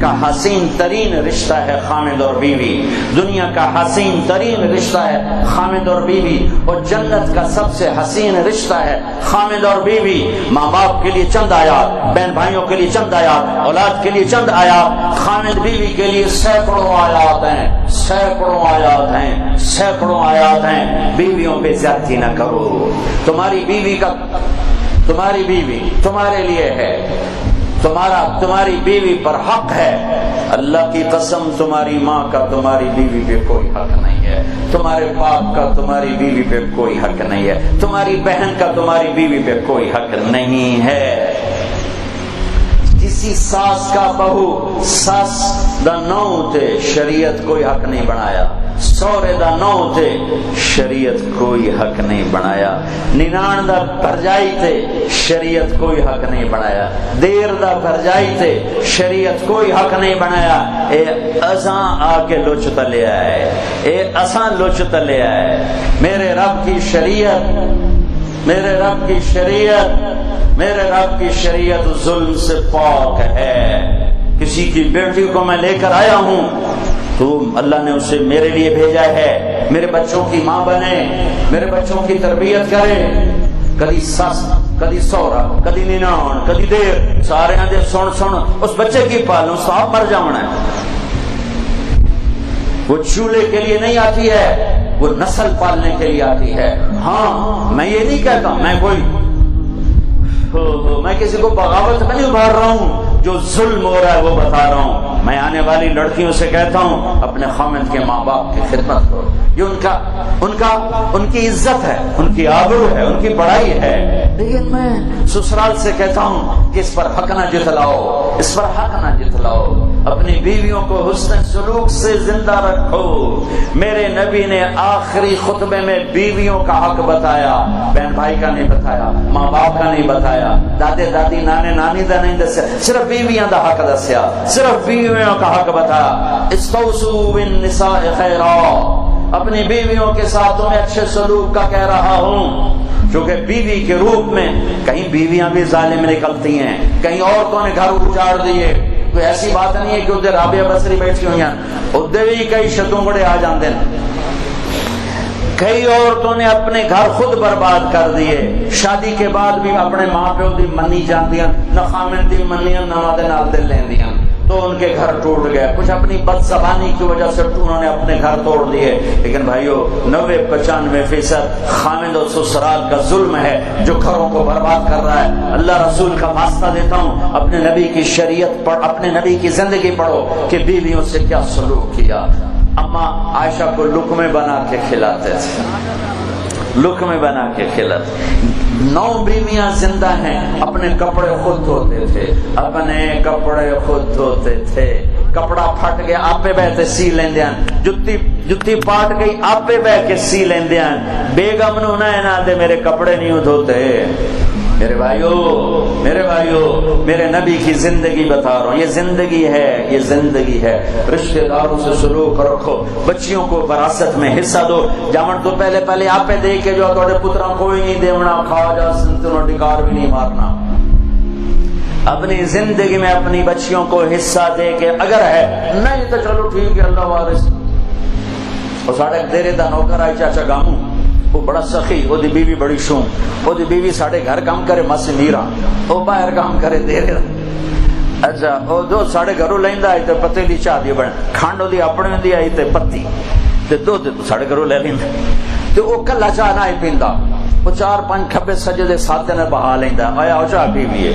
کا حسین ترین رشتہ ہے خامد اور بیوی، دنیا کا حسین ترین رشتہ ہے خامد اور بیوی، اور جنت کا سب سے حسین رشتہ ہے خامد اور بیوی۔ ماں باپ کے لیے چند آیات، بہن بھائیوں کے لیے چند آیات، اولاد کے لیے چند آیات، خامد بیوی کے لیے سینکڑوں آیات ہیں، سینکڑوں آیات ہیں، سینکڑوں آیات ہیں۔ بیویوں پہ زیادتی نہ کرو، تمہاری بیوی تمہارے لیے ہے، تمہاری بیوی پر حق ہے۔ اللہ کی قسم تمہاری ماں کا تمہاری بیوی پہ کوئی حق نہیں ہے، تمہارے باپ کا تمہاری بیوی پہ کوئی حق نہیں ہے، تمہاری بہن کا تمہاری بیوی پہ کوئی حق نہیں ہے۔ کسی ساس کا بہو ساس دا نو تے شریعت کوئی حق نہیں بنایا، سورے دا نو تے شریعت کوئی حق نہیں بنایا، ننان دا بھرجائی تے شریعت کوئی حق نہیں بنایا، دیر دا بھرجائی تے شریعت کوئی حق نہیں بنایا۔ اے اساں آ کے لچ تلے آئے، اے اساں لچ تلے آئے۔ میرے رب کی شریعت، میرے رب کی شریعت، میرے رب کی شریعت ظلم سے پاک ہے۔ کسی کی بیٹی کو میں لے کر آیا ہوں تو اللہ نے اسے میرے لیے بھیجا ہے، میرے بچوں کی ماں بنے، میرے بچوں کی تربیت کرے۔ کدی سس، کدی سورا، کدی ننان، کدی دیر، سارے دے سن اس بچے کی پالوں صاحب مر جانا ہے۔ وہ چولہے کے لیے نہیں آتی ہے، وہ نسل پالنے کے لیے آتی ہے۔ ہاں میں یہ نہیں کہتا میں کسی کو بغاوت میں نہیں ابھار رہا ہوں، جو ظلم ہو رہا ہے وہ بتا رہا ہوں۔ میں آنے والی لڑکیوں سے کہتا ہوں اپنے خامد کے ماں باپ کی خدمت کرو، یہ ان کی عزت ہے، ان کی آبرو ہے، ان کی بڑائی ہے۔ لیکن میں سسرال سے کہتا ہوں کہ اس پر حق نہ جتلاؤ، اس پر حق نہ جتلاؤ، اپنی بیویوں کو حسن سلوک سے زندہ رکھو۔ میرے نبی نے آخری خطبے میں بیویوں کا حق بتایا، بہن بھائی کا نہیں بتایا، ماں باپ کا نہیں بتایا، دادے دادی نانے نانی دا نہیں دسیا، صرف بیویاں دا حق دسیا، صرف بیویوں کا حق بتایا۔ استوصوا بالنساء خیرا، اپنی بیویوں کے ساتھ تمہیں اچھے سلوک کا کہہ رہا ہوں، کیونکہ بیوی کے روپ میں کہیں بیویاں بھی ظالم نکلتی ہیں، کہیں عورتوں نے گھر اجاڑ دیے۔ کوئی ایسی بات نہیں ہے کہ ادھر رابعہ بصری بیٹھی ہوئی ہیں، ادھر بھی کئی شتوں بڑے آ جاندے ہیں۔ کئی عورتوں نے اپنے گھر خود برباد کر دیے، شادی کے بعد بھی اپنے ماں پیو دی منی جاندیاں، نہ خامن دی منیاں نہ مادے نال دل لیندیاں، تو ان کے گھر ٹوٹ گئے۔ کچھ اپنی بد زبانی کی وجہ سے انہوں نے اپنے گھر توڑ دیے۔ لیکن بھائیو 90-95% خامد اور سسرال کا ظلم ہے جو گھروں کو برباد کر رہا ہے۔ اللہ رسول کا واسطہ دیتا ہوں، اپنے نبی کی شریعت پڑھ، اپنے نبی کی زندگی پڑھو کہ بیویوں سے کیا سلوک کیا۔ اماں عائشہ کو لقمے بنا کے کھلاتے تھے، لقمے بنا کے کھلاتے۔ 9 بیویاں زندہ ہیں، اپنے کپڑے خود دھوتے تھے، اپنے کپڑے خود دھوتے تھے۔ کپڑا پھٹ گیا آپے بہ تے سی لیندیاں، جتی پاٹ گئی آپے بہ کے سی لیندیاں۔ بیگم نو نہ دے میرے کپڑے نہیں دھوتے۔ میرے بھائیو میرے نبی کی زندگی بتا رہا ہوں، یہ زندگی ہے، یہ زندگی ہے۔ رشتہ داروں سے سلوک رکھو، بچیوں کو وراثت میں حصہ دو۔ جاون تو پہلے آپ دے کے جو تھوڑے پتراں کوئی نہیں دیونا، کھا جا سنتوں ڈکار بھی نہیں مارنا۔ اپنی زندگی میں اپنی بچیوں کو حصہ دے کے، اگر ہے نہیں تو چلو ٹھیک ہے اللہ وارث۔ اور ساڑھے دیرے دا نوکر آئی چاچا گاموں، وہ بڑا سخی، وہ دی بیوی بڑی شوم، وہ دی بیوی ساڑھے گھر کام کرے مس میرا، وہ باہر کام کرے دیرے دا۔ اچھا وہ دو ساڑھے گھروں لیندا آئی تے پتے دی چاہ دی بڑھن، کھانڈو دی اپنے دی آئی تے پتی تے دو ساڑھے گھروں لے لیندا تے وہ کلا چاہ نہ آئی پیندا، وہ 4-5 کھبے سجے دے ساتھ نے بہا لیندا، آیا وہ چاہ پی بھی ہے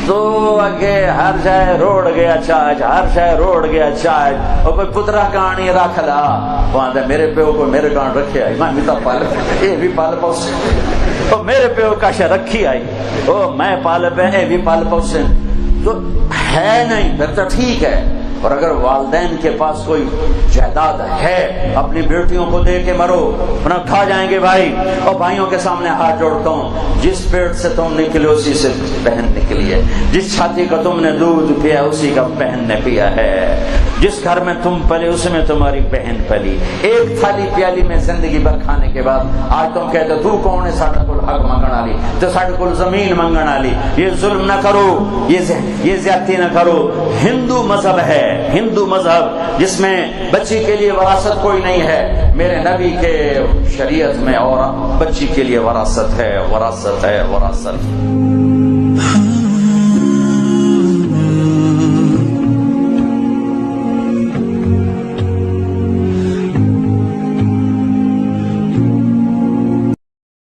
تو اگے ہر جائے روڑ گیا چاچ، ہر جائے روڑ گیا چاچ۔ اور کوئی پترا کہانی رکھ لا، وہاں دے میرے پیو کو میرے کان رکھے آئی، میں بھی پال یہ بھی پال پوسے، اور میرے پیو کا شے رکھی آئی، او میں پال پہ اے بھی پال پوسے، تو ہے نہیں پھر تو ٹھیک ہے۔ اور اگر والدین کے پاس کوئی جائیداد ہے، اپنی بیٹیوں کو دے کے مرو ورنہ کھا جائیں گے بھائی۔ اور بھائیوں کے سامنے ہاتھ جوڑتا ہوں، جس پیٹ سے تم نکلے اسی سے بہن نکلی ہے، جس چھاتی کا تم نے دودھ پیا اسی کا بہن نے پیا ہے۔ جس گھر میں تم پلے اس میں تمہاری بہن پلی، ایک تھالی پیالی میں زندگی بھر کھانے کے بعد آج تم کہتے تو کون ہے ساڈے کول حق منگن والی، تو ساڈے کول زمین منگن والی۔ یہ ظلم نہ کرو، یہ زیادتی نہ کرو۔ ہندو مذہب ہے، ہندو مذہب جس میں بچی کے لیے وراثت کوئی نہیں ہے، میرے نبی کے شریعت میں اور بچی کے لیے وراثت ہے، وراثت ہے، وراثت۔